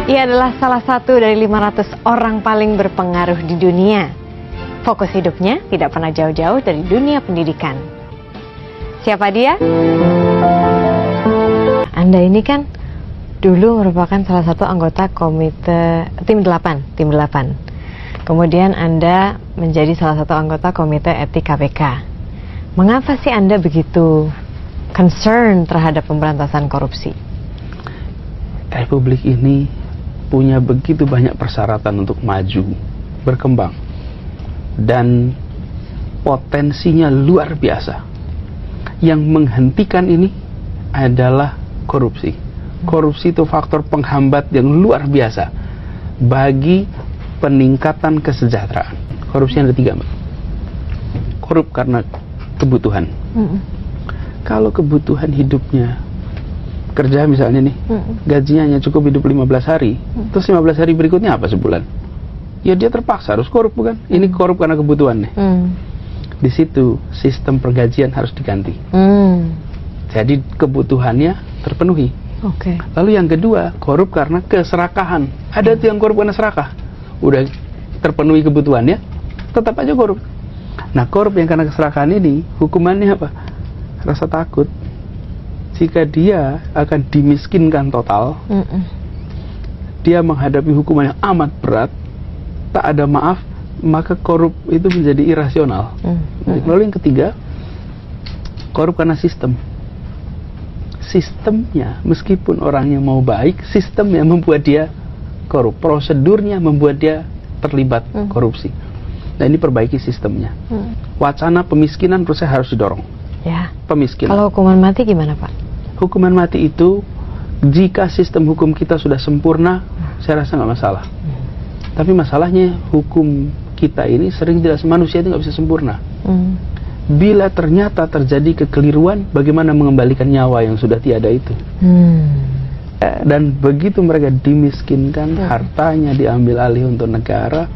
Ia adalah salah satu dari 500 orang paling berpengaruh di dunia. Fokus hidupnya tidak pernah jauh-jauh dari dunia pendidikan. Siapa dia? Anda ini kan dulu merupakan salah satu anggota komite tim 8. Kemudian Anda menjadi salah satu anggota komite etik KPK. Mengapa sih Anda begitu concern terhadap pemberantasan korupsi? Republik ini punya begitu banyak persyaratan untuk maju, berkembang, dan potensinya luar biasa. Yang menghentikan ini adalah korupsi. Korupsi itu faktor penghambat yang luar biasa bagi peningkatan kesejahteraan. Korupsi ada 3, Mbak. Korup karena kebutuhan. Kalau kebutuhan hidupnya, kerja misalnya nih, gajinya hanya cukup hidup 15 hari, terus 15 hari berikutnya apa sebulan? Ya dia terpaksa harus korup, bukan? Ini korup karena kebutuhan nih. Di situ sistem pergajian harus diganti. Jadi kebutuhannya terpenuhi. Lalu yang kedua, korup karena keserakahan. Ada tuh yang korup karena serakah. Udah terpenuhi kebutuhannya, tetap aja korup. Nah, korup yang karena keserakahan ini, hukumannya apa? Rasa takut. Jika dia akan dimiskinkan total, dia menghadapi hukuman yang amat berat, tak ada maaf, maka korup itu menjadi irasional. Lalu yang ketiga, korup karena sistem. Sistemnya, meskipun orangnya mau baik, sistemnya membuat dia korup. Prosedurnya membuat dia terlibat korupsi. Nah, ini perbaiki sistemnya. Wacana pemiskinan menurut saya harus didorong. Ya. Pemiskinan. Kalau hukuman mati gimana, Pak? Hukuman mati itu, jika sistem hukum kita sudah sempurna, saya rasa nggak masalah. Tapi masalahnya hukum kita ini sering tidak, manusia itu nggak bisa sempurna. Bila ternyata terjadi kekeliruan, bagaimana mengembalikan nyawa yang sudah tiada itu? Dan begitu mereka dimiskinkan, hartanya diambil alih untuk negara,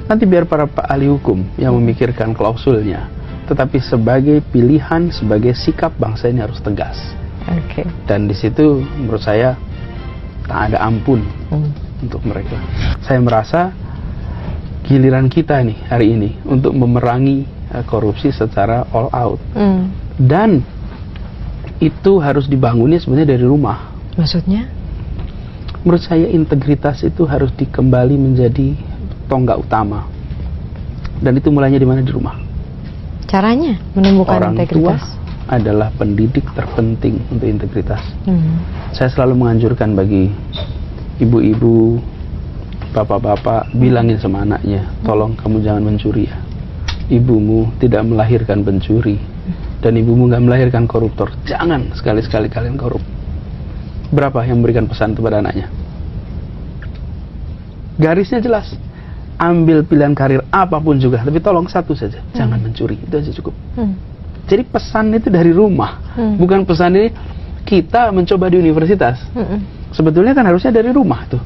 nanti biar para ahli hukum yang memikirkan klausulnya. Tetapi sebagai pilihan, sebagai sikap bangsa ini harus tegas. Dan di situ menurut saya tak ada ampun untuk mereka. Saya merasa giliran kita nih hari ini untuk memerangi korupsi secara all out. Dan itu harus dibangunnya sebenarnya dari rumah. Maksudnya? Menurut saya integritas itu harus dikembali menjadi tonggak utama. Dan itu mulainya di mana? Di rumah. Caranya menumbuhkan orang integritas. Tua adalah pendidik terpenting untuk integritas. Saya selalu menganjurkan bagi ibu-ibu, bapak-bapak, bilangin sama anaknya, tolong kamu jangan mencuri ya. Ibumu tidak melahirkan pencuri, dan ibumu nggak melahirkan koruptor. Jangan sekali-sekali kalian korup. Berapa yang memberikan pesan kepada anaknya? Garisnya jelas. Ambil pilihan karir apapun juga, tapi tolong satu saja, jangan mencuri. Itu aja cukup. Jadi pesan itu dari rumah, bukan pesan ini kita mencoba di universitas. Sebetulnya kan harusnya dari rumah tuh.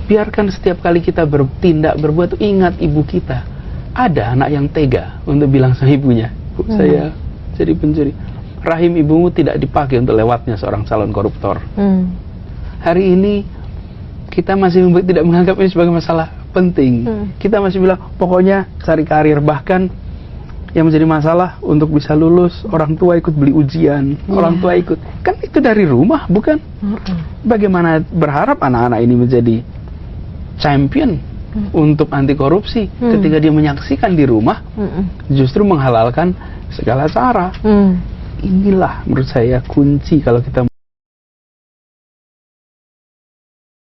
Biarkan setiap kali kita bertindak, berbuat tuh ingat ibu kita. Ada anak yang tega untuk bilang sama ibunya, Bu, saya jadi pencuri. Rahim ibumu tidak dipakai untuk lewatnya seorang calon koruptor. Hari ini kita masih tidak menganggap ini sebagai masalah penting. Kita masih bilang pokoknya cari karir, bahkan yang menjadi masalah untuk bisa lulus, orang tua ikut beli ujian, orang tua ikut. Kan itu dari rumah, bukan? Bagaimana berharap anak-anak ini menjadi champion untuk anti korupsi ketika dia menyaksikan di rumah justru menghalalkan segala cara. Inilah menurut saya kunci kalau kita